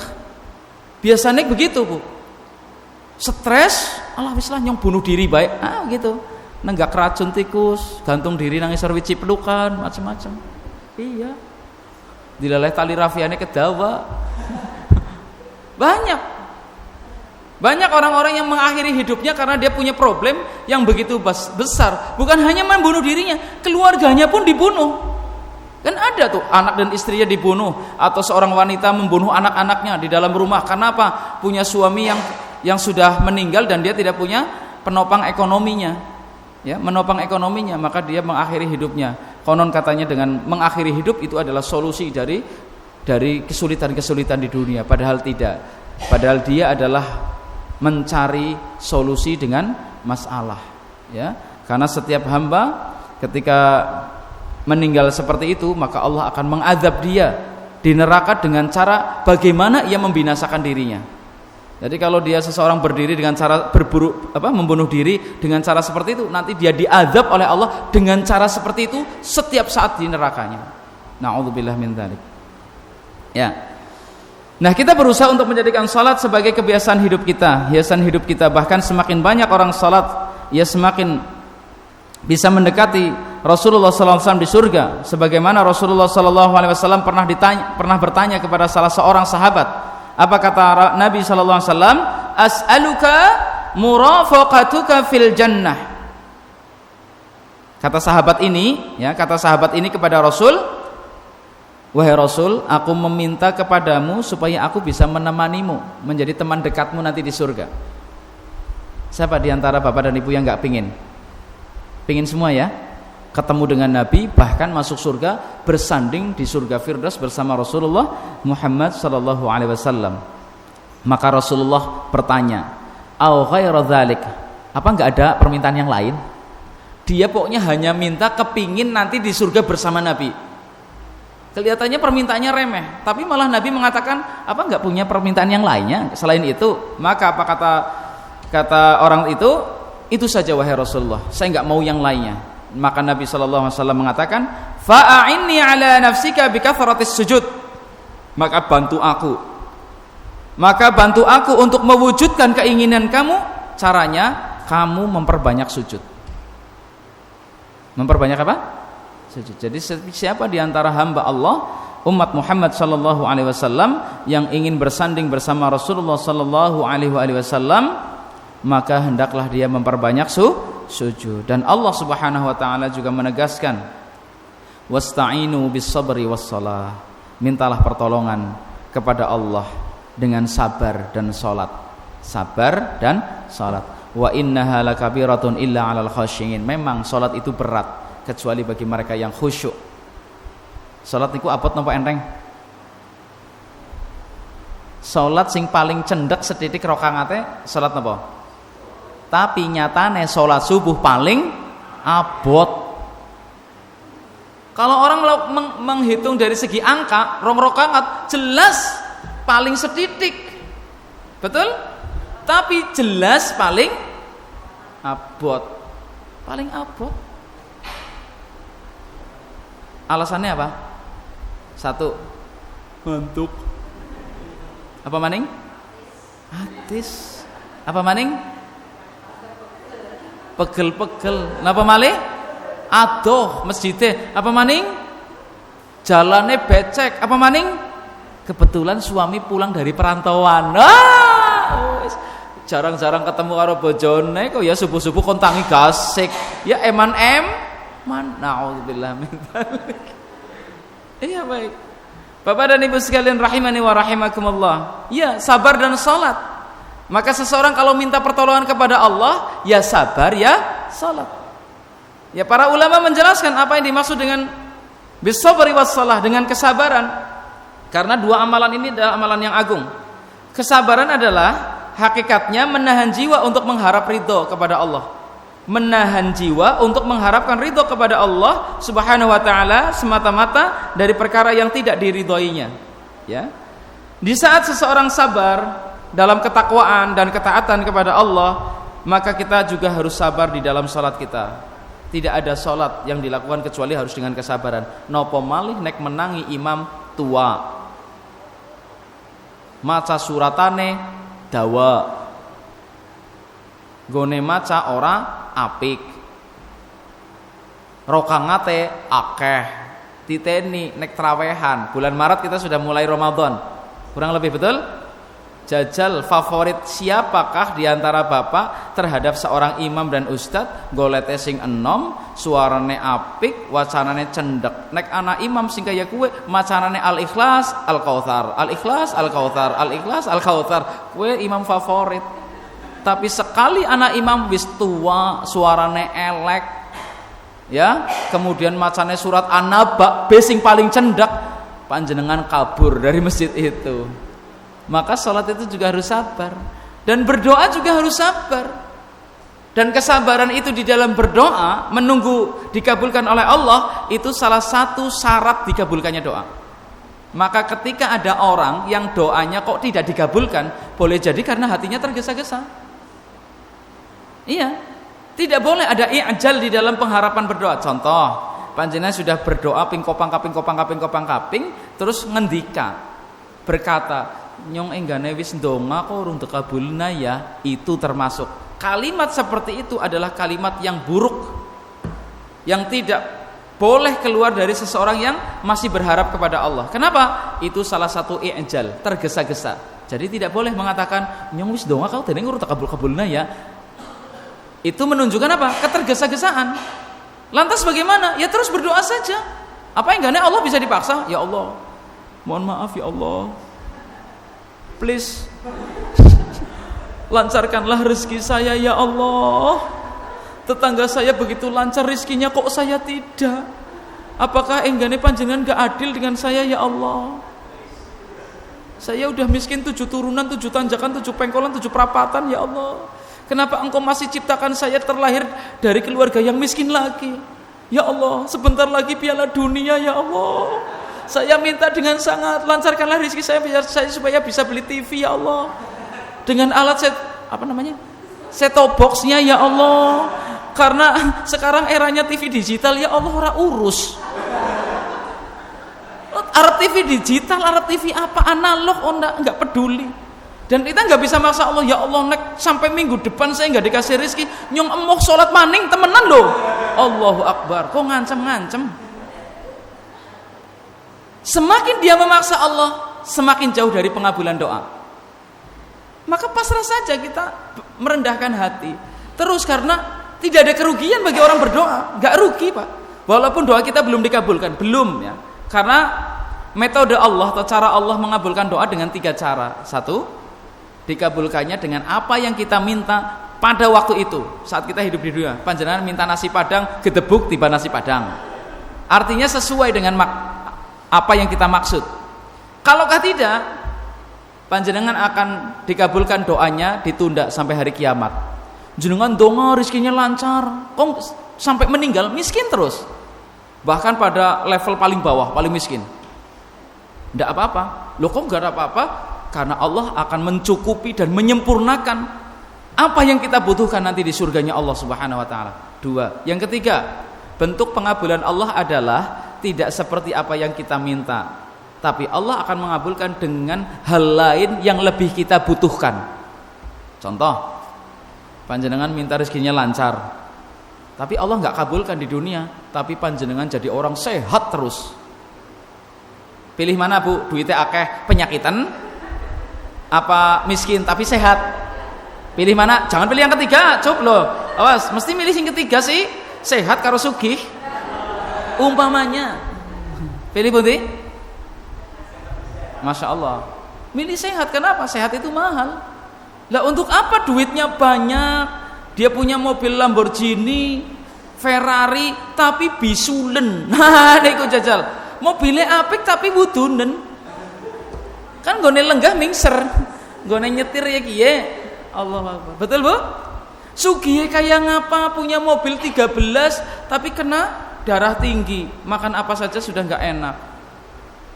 Biasanya begitu, Bu. Stres, alah wis lah nyong bunuh diri baik. Gitu. Nenggak racun tikus, gantung diri nang isor wiji pelukan, macam-macam. Iya. Dilaleh tali rafiane kedawa. Banyak orang-orang yang mengakhiri hidupnya karena dia punya problem yang begitu besar. Bukan hanya membunuh dirinya, keluarganya pun dibunuh. Kan ada tuh anak dan istrinya dibunuh, atau seorang wanita membunuh anak-anaknya di dalam rumah. Kenapa? Punya suami yang sudah meninggal dan dia tidak punya penopang ekonominya. Ya, menopang ekonominya, maka dia mengakhiri hidupnya. Konon katanya dengan mengakhiri hidup itu adalah solusi dari kesulitan-kesulitan di dunia, padahal tidak. Padahal dia adalah mencari solusi dengan masalah, ya. Karena setiap hamba ketika meninggal seperti itu, maka Allah akan mengazab dia di neraka dengan cara bagaimana ia membinasakan dirinya. Jadi kalau dia seseorang berdiri dengan cara membunuh diri dengan cara seperti itu, nanti dia diazab oleh Allah dengan cara seperti itu setiap saat di nerakanya. Na'udzubillah min dzalik. Ya. Nah, kita berusaha untuk menjadikan salat sebagai kebiasaan hidup kita, hiasan hidup kita. Bahkan semakin banyak orang salat, ia semakin bisa mendekati Rasulullah SAW di surga. Sebagaimana Rasulullah SAW pernah bertanya kepada salah seorang sahabat. Apa kata Nabi sallallahu alaihi wasallam? As'aluka murafaqatuka fil jannah. Kata sahabat ini kepada Rasul, wahai Rasul, aku meminta kepadamu supaya aku bisa menemanimu, menjadi teman dekatmu nanti di surga. Siapa di antara bapak dan ibu yang enggak pingin? Pingin semua ya? Ketemu dengan Nabi, bahkan masuk surga, bersanding di surga Firdaus bersama Rasulullah Muhammad sallallahu alaihi wasallam. Maka Rasulullah bertanya, "Au ghairu dzalik?" Apa enggak ada permintaan yang lain? Dia pokoknya hanya minta kepingin nanti di surga bersama Nabi. Kelihatannya permintaannya remeh, tapi malah Nabi mengatakan, "Apa enggak punya permintaan yang lainnya selain itu?" Maka apa kata orang itu saja wahai Rasulullah, saya enggak mau yang lainnya. Maka Nabi SAW mengatakan, fa'a'inni ala nafsika bikathratis sujud. Maka bantu aku untuk mewujudkan keinginan kamu. Caranya kamu memperbanyak sujud. Memperbanyak apa? Sujud. Jadi siapa di antara hamba Allah umat Muhammad sallallahu alaihi wasallam yang ingin bersanding bersama Rasulullah sallallahu alaihi wasallam, maka hendaklah dia memperbanyak sujud. Dan Allah Subhanahu wa taala juga menegaskan, wasta'inu bis sabri was shalah. Mintalah pertolongan kepada Allah dengan sabar dan salat. Sabar dan salat. Wa innaha lakabiratun illa 'alal khashiyin. Memang salat itu berat kecuali bagi mereka yang khusyuk. Salat niku abot napa enteng? Salat sing paling cendhek setitik rakaate salat napa? Tapi nyatane salat subuh paling abot. Kalau orang menghitung dari segi angka, rong rakaat jelas paling setitik. Betul? Tapi jelas paling abot. Paling abot. Alasannya apa? Satu, ngantuk. Apa maning? Atis. Apa maning? Pegel-pegel. Napa malih? Aduh, masjidnya. Apa maning? Jalannya becek. Apa maning? Kebetulan suami pulang dari perantauan. Jarang-jarang ketemu karo bojone kok ya subuh-subuh kon tangi gasik. Ya man naudzubillah min dzalik. Iya baik. Bapak dan Ibu sekalian rahimani wa rahimakumullah. Ya, sabar dan salat. Maka seseorang kalau minta pertolongan kepada Allah, ya sabar ya salat. Ya para ulama menjelaskan apa yang dimaksud dengan bisabri wassalah, dengan kesabaran. Karena dua amalan ini adalah amalan yang agung. Kesabaran adalah hakikatnya menahan jiwa untuk mengharap ridho kepada Allah. Menahan jiwa untuk mengharapkan ridho kepada Allah Subhanahu wa taala semata-mata dari perkara yang tidak diridhoinya. Ya. Di saat seseorang sabar dalam ketakwaan dan ketaatan kepada Allah, maka kita juga harus sabar di dalam salat kita. Tidak ada salat yang dilakukan kecuali harus dengan kesabaran. Nopo malih nek menangi imam tua. Maca suratane dawa. Gone maca ora apik. Rokangate akeh. Titeni nek trawehan. Bulan Maret kita sudah mulai Ramadan. Kurang lebih betul? Jajal favorit siapakah diantara bapak terhadap seorang imam dan ustad? Golete sing enom, suarane apik, wacanane cendek. Nek anak imam sing kaya kue, macanane al-ikhlas, al-kautsar, al-ikhlas, al-kautsar, al-ikhlas, al-kautsar. Kue imam favorit. Tapi sekali anak imam wis tua, suarane elek, ya, kemudian macane surat An-Naba, sing paling cendek, panjenengan kabur dari masjid itu. Maka sholat itu juga harus sabar. Dan berdoa juga harus sabar. Dan kesabaran itu di dalam berdoa, menunggu dikabulkan oleh Allah, itu salah satu syarat dikabulkannya doa. Maka ketika ada orang yang doanya kok tidak dikabulkan, boleh jadi karena hatinya tergesa-gesa. Iya, tidak boleh ada i'jal di dalam pengharapan berdoa. Contoh, panjenengan sudah berdoa pingkopang kaping, terus ngendika, berkata, nyong enggane wis ndonga kok urung dikabulna ya, itu termasuk kalimat seperti itu adalah kalimat yang buruk, yang tidak boleh keluar dari seseorang yang masih berharap kepada Allah. Kenapa? Itu salah satu i'jal, tergesa-gesa. Jadi tidak boleh mengatakan nyong wis ndonga kok dene urung dikabulna ya. Itu menunjukkan apa? Ketergesa-gesaan. Lantas bagaimana? Ya terus berdoa saja. Apa enggaknya Allah bisa dipaksa? Ya Allah, mohon maaf ya Allah, please lancarkanlah rezeki saya ya Allah. Tetangga saya begitu lancar rezekinya kok saya tidak. Apakah enggaknya panjenengan gak adil dengan saya ya Allah? Saya udah miskin 7 turunan, 7 tanjakan, 7 pengkolan, 7 perapatan ya Allah. Kenapa engkau masih ciptakan saya terlahir dari keluarga yang miskin lagi? Ya Allah, sebentar lagi piala dunia ya Allah. Saya minta dengan sangat, lancarkanlah rezeki saya supaya bisa beli TV ya Allah. Dengan alat set-top boxnya ya Allah. Karena sekarang eranya TV digital ya Allah, ora urus. Arep TV digital, arep TV apa analog, enggak peduli. Dan kita nggak bisa maksa Allah, ya Allah nek sampai minggu depan saya nggak dikasih rezeki, nyong emoh sholat maning temenan loh. Allahu Akbar, kok ngancem-ngancem. Semakin dia memaksa Allah, semakin jauh dari pengabulan doa. Maka pasrah saja kita merendahkan hati. Terus karena tidak ada kerugian bagi orang berdoa, nggak rugi Pak. Walaupun doa kita belum dikabulkan, belum ya. Karena metode Allah atau cara Allah mengabulkan doa dengan 3 cara. 1, dikabulkannya dengan apa yang kita minta pada waktu itu saat kita hidup di dunia. Panjenengan minta nasi padang, gedebuk tiba nasi padang. Artinya sesuai dengan apa yang kita maksud. Kalaukah tidak, panjenengan akan dikabulkan doanya, ditunda sampai hari kiamat. Jenengan donga rezekinya lancar, kok sampai meninggal miskin terus. Bahkan pada level paling bawah, paling miskin. Tidak apa-apa. Loh kok enggak ada apa-apa? Karena Allah akan mencukupi dan menyempurnakan apa yang kita butuhkan nanti di surganya Allah Subhanahu wa taala. 2. Yang ketiga, bentuk pengabulan Allah adalah tidak seperti apa yang kita minta, tapi Allah akan mengabulkan dengan hal lain yang lebih kita butuhkan. Contoh, panjenengan minta rezekinya lancar, tapi Allah nggak kabulkan di dunia, tapi panjenengan jadi orang sehat terus. Pilih mana Bu? Duitnya akeh, penyakitan, apa miskin tapi sehat? Pilih mana? Jangan pilih yang ketiga, cuk loh. Awas, mesti milih yang ketiga sih. Sehat karo sugih. Umpamanya. Pilih pundi? Masya Allah. Milih sehat, kenapa? Sehat itu mahal. Lah untuk apa duitnya banyak? Dia punya mobil Lamborghini, Ferrari, tapi bisulen. Nah, niku jajal. Mobilnya apik tapi wudunen. Kan gone lenggah mingser. Gone nyetir ya kiye. Allah Akbar. Betul Bu? Sugih kayak ngapa punya mobil 13 tapi kena darah tinggi, makan apa saja sudah nggak enak,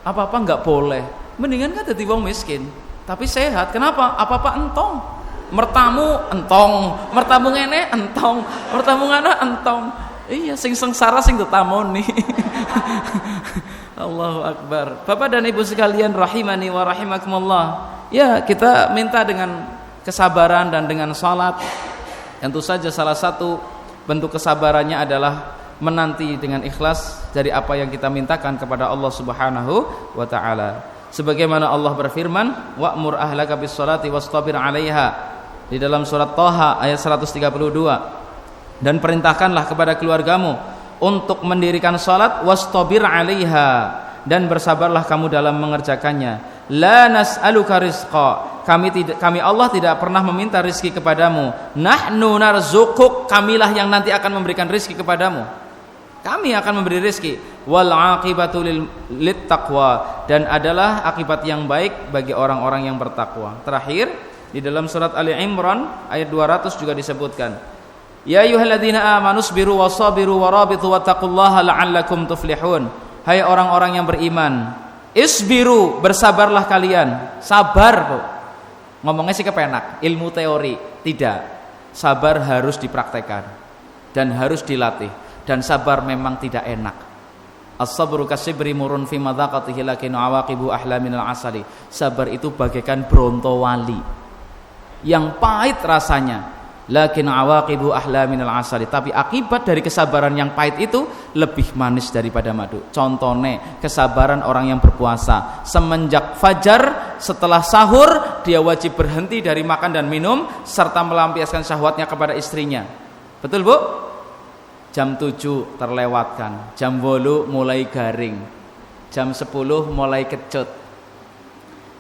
apa-apa nggak boleh. Mendingan kan jadi wong miskin tapi sehat. Kenapa? Apa-apa entong, mertamu entong, mertamu ngene entong, mertamu ngana entong. Iya, sing sengsara sing tetamoni. Allahu Akbar. Bapak dan Ibu sekalian rahimani wa rahimakumullah. Ya, kita minta dengan kesabaran dan dengan salat. Tentu saja salah satu bentuk kesabarannya adalah menanti dengan ikhlas dari apa yang kita mintakan kepada Allah Subhanahu wa taala. Sebagaimana Allah berfirman, wa'mur ahlaka bis-sholati wastabir 'alaiha di dalam surat Thaha ayat 132. Dan perintahkanlah kepada keluargamu untuk mendirikan salat wastabir 'alaiha dan bersabarlah kamu dalam mengerjakannya. La nas'aluka rizqa. Kami Allah tidak pernah meminta rizki kepadamu. Nahnu narzuquk. Kamilah yang nanti akan memberikan rizki kepadamu. Kami akan memberi rizki. Wal aqibatu lit taqwa. Dan adalah akibat yang baik bagi orang-orang yang bertakwa. Terakhir di dalam surat Ali Imran ayat 200 juga disebutkan, ya ayyuhalladzina amanu sabiru wasabiru warabitu wattaqullaha la'allakum tuflihun. Hai orang-orang yang beriman, isbiru, bersabarlah kalian. Sabar Bu. Ngomongnya sih kepenak, ilmu teori. Tidak. Sabar harus dipraktekkan dan harus dilatih. Dan sabar memang tidak enak. As-sabru kasibri murun fi madaqatihi lakin awaqibu ahla minal asali. Sabar itu bagaikan brontowali yang pahit rasanya, lakin awaqibu ahla minal asali. Tapi akibat dari kesabaran yang pahit itu lebih manis daripada madu. Contohnya kesabaran orang yang berpuasa. Semenjak fajar setelah sahur dia wajib berhenti dari makan dan minum serta melampiaskan syahwatnya kepada istrinya. Betul Bu? Jam 7 terlewatkan, jam 8 mulai garing, jam 10 mulai kecut,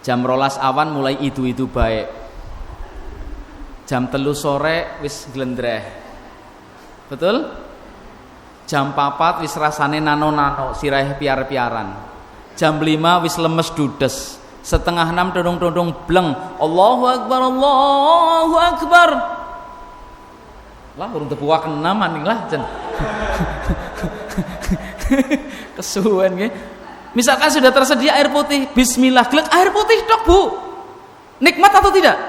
jam 12 awan mulai itu baik, jam 3 sore wis glendreh. Betul? Jam 4 wis rasane nano-nano, sirahe piar-piaran. Jam 5 wis lemes dudes. Setengah 6 todong-todong bleng. Allahu Akbar, Allahu Akbar. Lah urung tebuaken maning lah jen. Kesuwen nggih. Misalkan sudah tersedia air putih, bismillah glek air putih tok Bu. Nikmat atau tidak?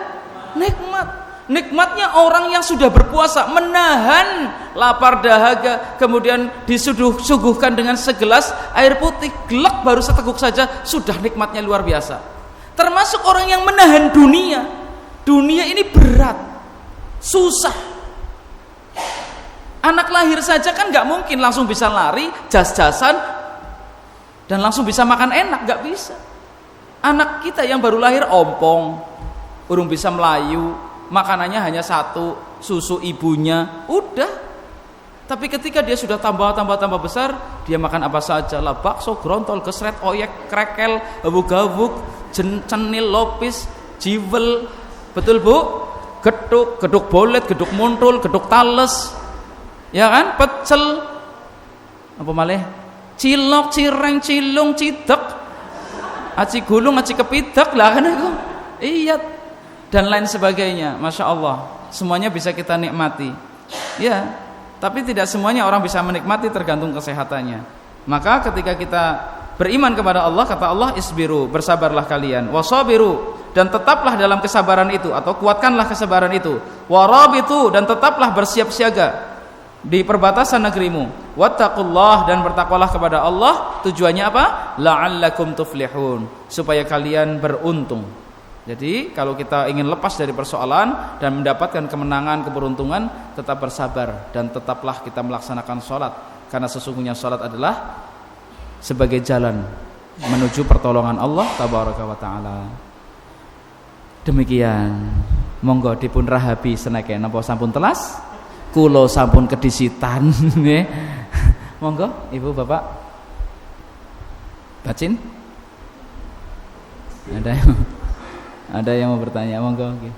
Nikmat. Nikmatnya orang yang sudah berpuasa menahan lapar dahaga, kemudian disuguhkan dengan segelas air putih, glek baru seteguk saja sudah nikmatnya luar biasa. Termasuk orang yang menahan dunia. Dunia ini berat, susah. Anak lahir saja kan nggak mungkin langsung bisa lari jas-jasan dan langsung bisa makan enak, nggak bisa. Anak kita yang baru lahir ompong, urung bisa melayu, makanannya hanya satu, susu ibunya, udah. Tapi ketika dia sudah tambah besar, dia makan apa saja lah, bakso, grontol, gesret, oyek, krekel, gabuk-gabuk, cenil, lopis, jiwel, betul Bu? Geduk bolet, geduk muntul, geduk tales, ya kan? Pecel, apa malih? Cilok, cireng, cilung, cidek, aci gulung, aci kepitek lah kan itu. Iya, dan lain sebagainya. Masya Allah, semuanya bisa kita nikmati. Ya. Tapi tidak semuanya orang bisa menikmati, tergantung kesehatannya. Maka ketika kita beriman kepada Allah, kata Allah, isbiru, bersabarlah kalian, wasabiru, dan tetaplah dalam kesabaran itu, atau kuatkanlah kesabaran itu, warabitu, dan tetaplah bersiap siaga di perbatasan negerimu, wattaqullah, dan bertakwalah kepada Allah. Tujuannya apa? La'allakum tuflihun, supaya kalian beruntung. Jadi kalau kita ingin lepas dari persoalan dan mendapatkan kemenangan, keberuntungan, tetap bersabar dan tetaplah kita melaksanakan sholat, karena sesungguhnya sholat adalah sebagai jalan menuju pertolongan Allah tabaraka wa ta'ala. Demikian, monggo dipun rahabi seneke napa sampun telas, kula sampun kedisitan. Monggo Ibu Bapak Bacin, ada yang mau bertanya, monggo. Okay.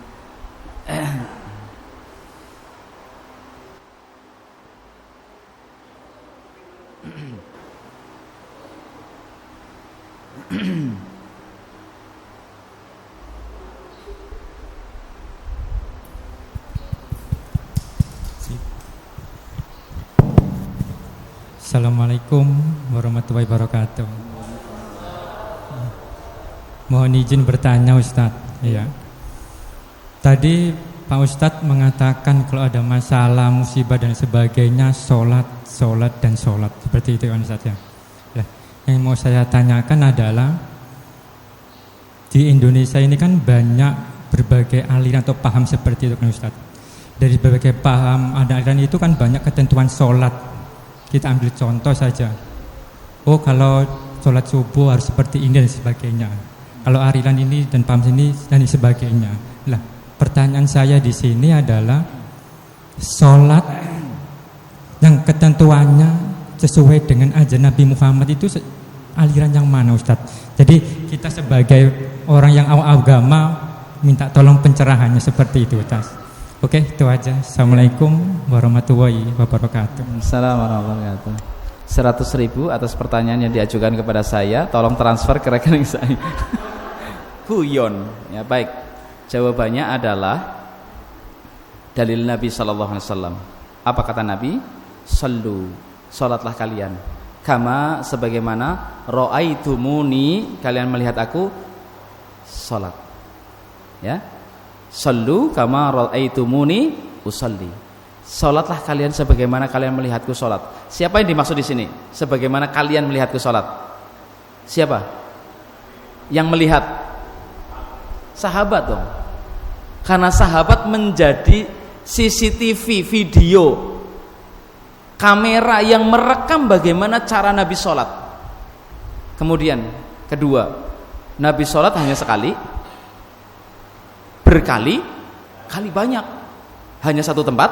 Assalamualaikum warahmatullahi wabarakatuh. Mohon izin bertanya Ustadz. Ya. Tadi Pak Ustadz mengatakan kalau ada masalah, musibah dan sebagainya, sholat seperti itu kan Ustadz ya. Nah, yang mau saya tanyakan adalah di Indonesia ini kan banyak berbagai aliran atau paham seperti itu kan Ustadz. Dari berbagai paham ada aliran itu kan banyak ketentuan sholat. Kita ambil contoh saja. Oh, kalau sholat subuh harus seperti ini dan sebagainya. Kalau aliran ini dan paham ini dan sebagainya. Lah, pertanyaan saya di sini adalah sholat yang ketentuannya sesuai dengan ajaran Nabi Muhammad itu aliran yang mana Ustadz? Jadi kita sebagai orang yang awam agama minta tolong pencerahannya seperti itu Ustadz. Oke, itu aja. Assalamualaikum warahmatullahi wabarakatuh. Assalamualaikum warahmatullahi wabarakatuh. 100.000 atas pertanyaan yang diajukan kepada saya, tolong transfer ke rekening saya. Guyon. Ya, baik. Jawabannya adalah dalil Nabi sallallahu alaihi wasallam. Apa kata Nabi? Sallu, salatlah kalian. Kama, sebagaimana ra'aitumuni, kalian melihat aku salat. Ya. Sallu kama ra'aitumuni usalli. Salatlah kalian sebagaimana kalian melihatku salat. Siapa yang dimaksud di sini? Sebagaimana kalian melihatku salat. Siapa? Yang melihat? Sahabat dong. Karena sahabat menjadi CCTV, video, kamera yang merekam bagaimana cara Nabi salat. Kemudian kedua, Nabi salat hanya sekali, berkali-kali banyak, hanya satu tempat,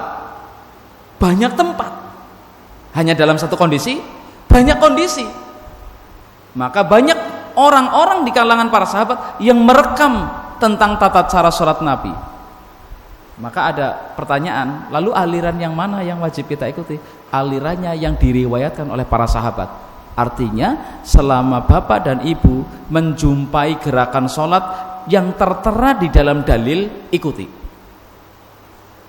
banyak tempat, hanya dalam satu kondisi, banyak kondisi. Maka banyak orang-orang di kalangan para sahabat yang merekam tentang tata cara sholat Nabi. Maka ada pertanyaan, lalu aliran yang mana yang wajib kita ikuti? Alirannya yang diriwayatkan oleh para sahabat. Artinya selama bapak dan ibu menjumpai gerakan sholat yang tertera di dalam dalil, ikuti.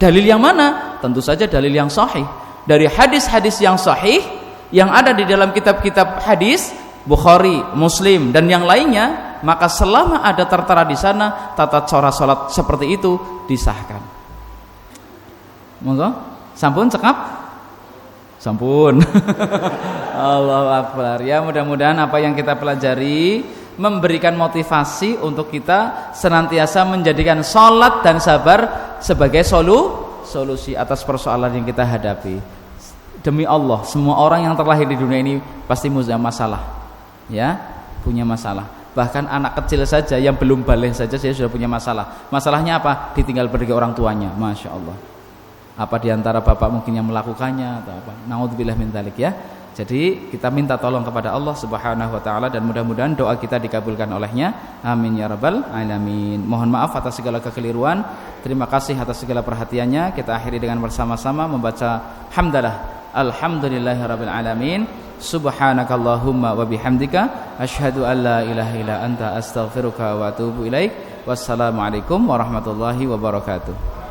Dalil yang mana? Tentu saja dalil yang sahih. Dari hadis-hadis yang sahih yang ada di dalam kitab-kitab hadis Bukhari, Muslim dan yang lainnya, maka selama ada tertera di sana tata cara salat seperti itu disahkan. Monggo, sampun cekap? Sampun. Allahu Akbar. Ya, mudah-mudahan apa yang kita pelajari memberikan motivasi untuk kita senantiasa menjadikan salat dan sabar sebagai solusi atas persoalan yang kita hadapi. Demi Allah, semua orang yang terlahir di dunia ini pasti punya masalah. Ya, punya masalah. Bahkan anak kecil saja yang belum balik saja saya sudah punya masalah. Masalahnya apa? Ditinggal pergi orang tuanya. Masya Allah. Apa diantara bapak mungkin yang melakukannya atau apa? Naudzubillah min dzalik ya. Jadi kita minta tolong kepada Allah Subhanahu wa taala dan mudah-mudahan doa kita dikabulkan olehnya. Amin ya rabbal alamin. Mohon maaf atas segala kekeliruan. Terima kasih atas segala perhatiannya. Kita akhiri dengan bersama-sama membaca hamdalah. Alhamdulillahirabbil alamin. Subhanakallahumma wa bihamdika asyhadu an la ilaha illa anta astaghfiruka wa atubu ilaik. Wassalamualaikum warahmatullahi wabarakatuh.